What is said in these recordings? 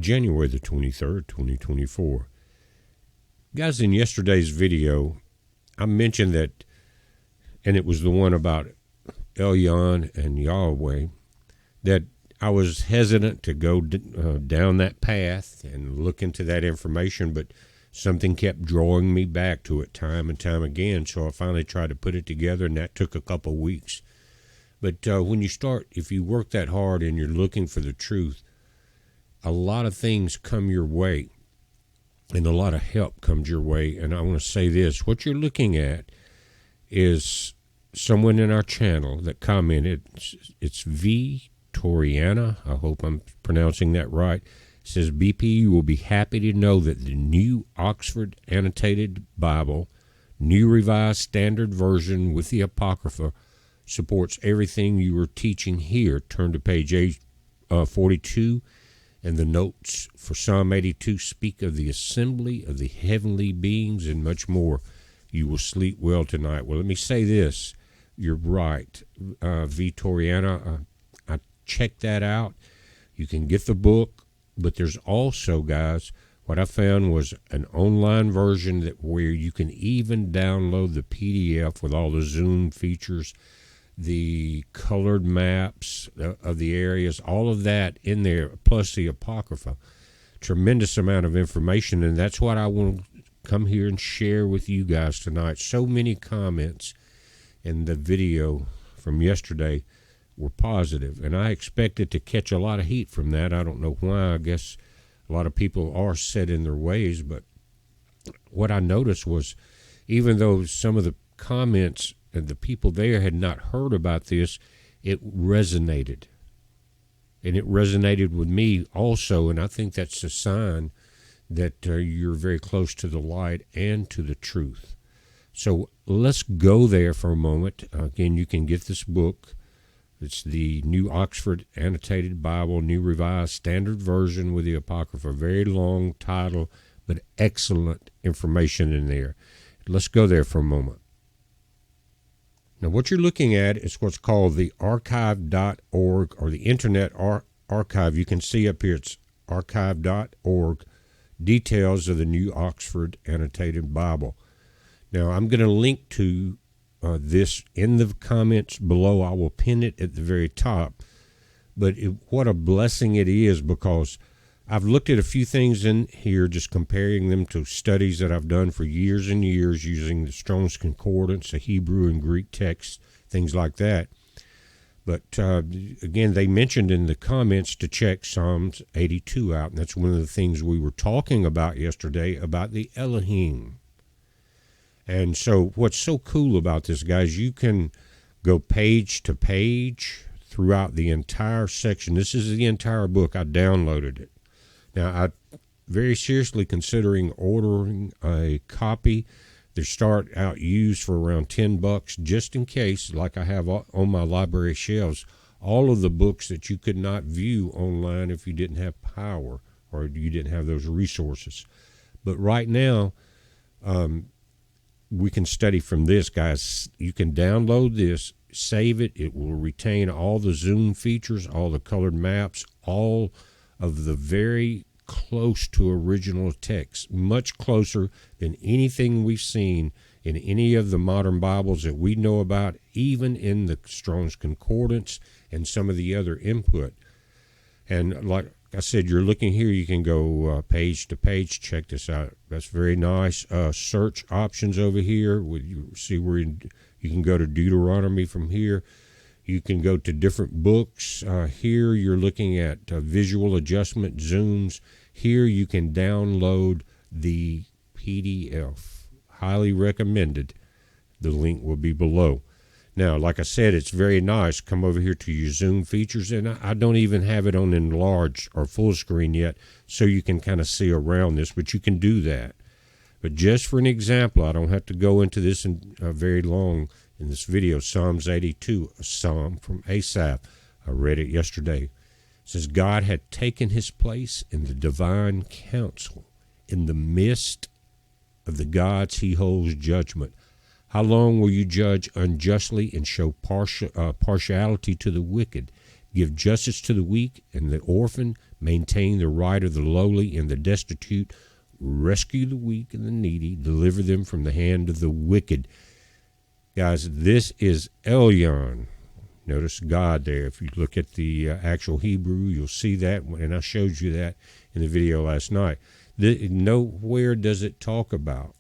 January the 23rd, 2024. Guys, in yesterday's video, I mentioned that, and it was the one about Elyon and Yahweh, that I was hesitant to go down that path and look into that information, but something kept drawing me back to it time and time again, so I finally tried to put it together, and that took a couple weeks. But when you start, if you work that hard and you're looking for the truth, a lot of things come your way, and a lot of help comes your way. And I want to say this, what you're looking at is someone in our channel that commented. It's V. Toriana, I hope I'm pronouncing that right. It says, BP, you will be happy to know that the New Oxford Annotated Bible, New Revised Standard Version with the Apocrypha, supports everything you are teaching here. Turn to page 42, and the notes for Psalm 82 speak of the assembly of the heavenly beings and much more. You will sleep well tonight. Well, let me say this. You're right, Vitoriana. I checked that out. You can get the book, but there's also, guys, what I found was an online version where you can even download the PDF with all the Zoom features, the colored maps of the areas, all of that in there, plus the Apocrypha. Tremendous amount of information, and that's what I want to come here and share with you guys tonight. So many comments in the video from yesterday were positive, and I expected to catch a lot of heat from that. I don't know why. I guess a lot of people are set in their ways, but what I noticed was, even though some of the comments and the people there had not heard about this, it resonated. And it resonated with me also, and I think that's a sign that you're very close to the light and to the truth. So let's go there for a moment. Again, you can get this book. It's the New Oxford Annotated Bible, New Revised Standard Version with the Apocrypha. Very long title, but excellent information in there. Let's go there for a moment. Now, what you're looking at is what's called the archive.org, or the Internet Archive. You can see up here it's archive.org, details of the New Oxford Annotated Bible. Now, I'm going to link to this in the comments below. I will pin it at the very top. But what a blessing it is, because I've looked at a few things in here, just comparing them to studies that I've done for years and years using the Strong's Concordance, the Hebrew and Greek texts, things like that. But again, they mentioned in the comments to check Psalms 82 out, and that's one of the things we were talking about yesterday, about the Elohim. And so what's so cool about this, guys, you can go page to page throughout the entire section. This is the entire book. I downloaded it. Now, I'm very seriously considering ordering a copy. They start out used for around $10, just in case, like I have on my library shelves, all of the books that you could not view online if you didn't have power or you didn't have those resources. But right now, we can study from this, guys. You can download this, save it. It will retain all the Zoom features, all the colored maps, all of the very close to original text, much closer than anything we've seen in any of the modern Bibles that we know about, even in the Strong's Concordance and some of the other input. And like I said, you're looking here, you can go page to page. Check this out. That's very nice. Search options over here. You see where you can go to Deuteronomy from here. You can go to different books. Here you're looking at visual adjustment, zooms. Here you can download the PDF. Highly recommended. The link will be below. Now, like I said, it's very nice. Come over here to your Zoom features, and I don't even have it on enlarged or full screen yet, so you can kind of see around this, but you can do that. But just for an example, I don't have to go into this very long in this video. Psalms 82, a psalm from Asaph. I read it yesterday. It says, God had taken his place in the divine council. In the midst of the gods he holds judgment. How long will you judge unjustly and show partiality to the wicked? Give justice to the weak and the orphan. maintain the right of the lowly and the destitute, rescue the weak and the needy, deliver them from the hand of the wicked. Guys, this is Elyon. Notice God there. If you look at the actual Hebrew, you'll see that, and I showed you that in the video last night. Nowhere does it talk about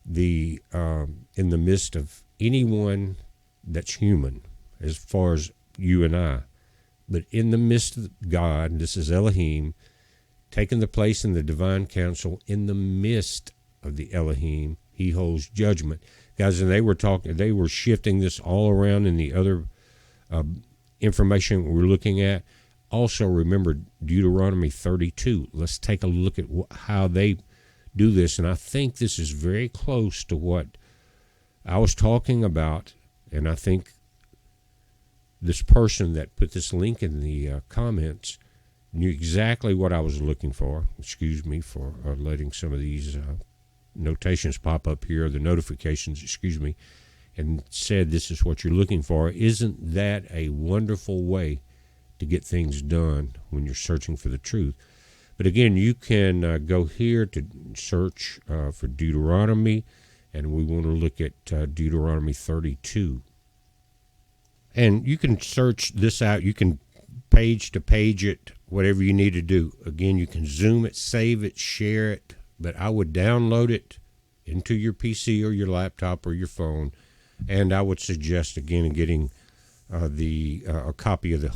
the in the midst of anyone that's human, as far as you and I, but in the midst of God, this is Elohim, taking the place in the divine council. In the midst of the Elohim, he holds judgment. Guys, and they were shifting this all around in the other information we're looking at. Also, remember Deuteronomy 32. Let's take a look at how they do this. And I think this is very close to what I was talking about. And I think this person that put this link in the comments knew exactly what I was looking for. Excuse me for letting some of these notations pop up here, the notifications, excuse me, and said this is what you're looking for. Isn't that a wonderful way to get things done when you're searching for the truth? But again, you can go here to search for Deuteronomy, and we want to look at Deuteronomy 32. And you can search this out. You can page to page it, whatever you need to do. Again, you can zoom it, save it, share it, but I would download it into your PC or your laptop or your phone, and I would suggest, again, getting a copy of the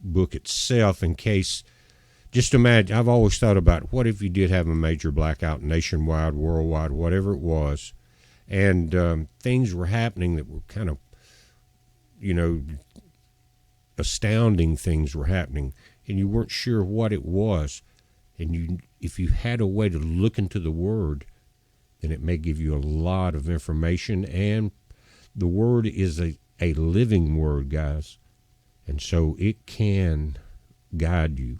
book itself in case. Just imagine, I've always thought about what if you did have a major blackout nationwide, worldwide, whatever it was, and things were happening that were kind of, astounding things were happening, and you weren't sure what it was. And if you had a way to look into the Word, then it may give you a lot of information. And the Word is a living Word, guys. And so it can guide you.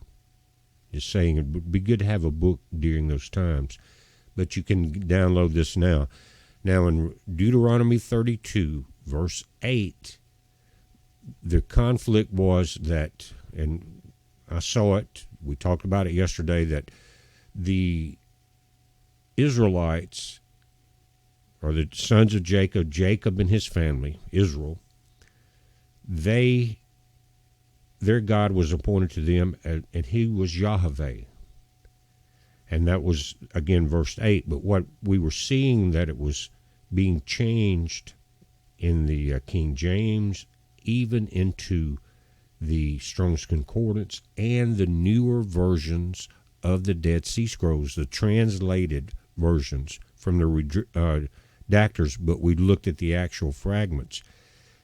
Just saying, it would be good to have a book during those times. But you can download this now. Now in Deuteronomy 32, verse 8, the conflict was that, and I saw it, we talked about it yesterday, that the Israelites, or the sons of Jacob and his family, Israel, their God was appointed to them, and he was Yahweh. And that was, again, verse 8. But what we were seeing, that it was being changed in the King James, even into the Strong's Concordance and the newer versions of the Dead Sea Scrolls, the translated versions from the redactors, but we looked at the actual fragments.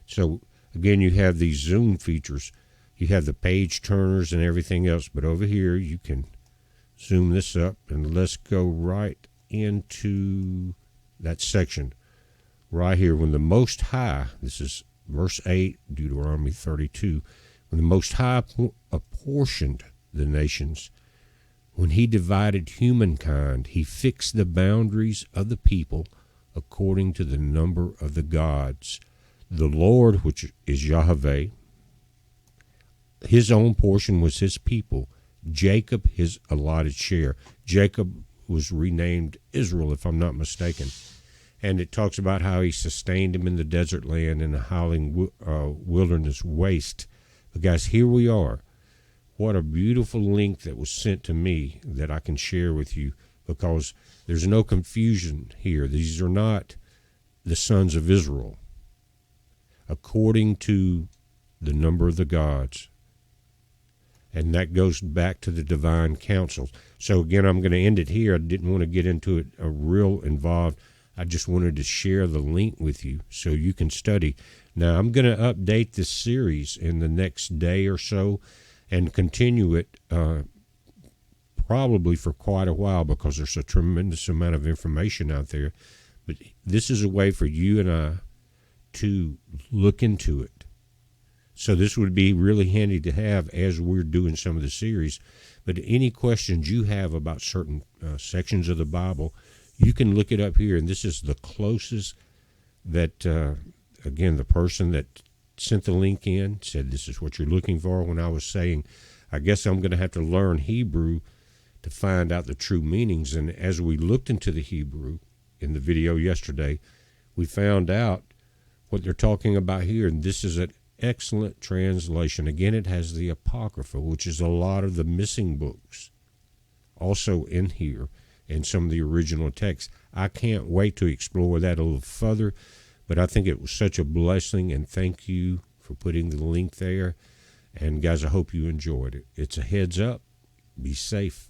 So, again, you have these zoom features. You have the page turners and everything else, but over here you can zoom this up, and let's go right into that section right here. When the Most High, this is verse 8, Deuteronomy 32, when the Most High apportioned the nations, when he divided humankind, he fixed the boundaries of the people according to the number of the gods. The Lord, which is Yahweh, his own portion was his people. Jacob, his allotted share. Jacob was renamed Israel, if I'm not mistaken. And it talks about how he sustained him in the desert land and the howling wilderness waste. But guys, here we are. What a beautiful link that was sent to me that I can share with you, because there's no confusion here. These are not the sons of Israel, according to the number of the gods. And that goes back to the divine council. So again, I'm going to end it here. I didn't want to get into it real involved. I just wanted to share the link with you so you can study. Now, I'm going to update this series in the next day or so and continue it probably for quite a while, because there's a tremendous amount of information out there. But this is a way for you and I to look into it. So this would be really handy to have as we're doing some of the series. But any questions you have about certain sections of the Bible, you can look it up here. And this is the closest that, again, the person that sent the link in said this is what you're looking for. When I was saying I guess I'm going to have to learn Hebrew to find out the true meanings. And as we looked into the Hebrew in the video yesterday, we found out what they're talking about here. And this is an excellent translation. Again, it has the Apocrypha, which is a lot of the missing books, also in here, and some of the original texts. I can't wait to explore that a little further, but I think it was such a blessing, and thank you for putting the link there. And guys, I hope you enjoyed it. It's a heads up. Be safe.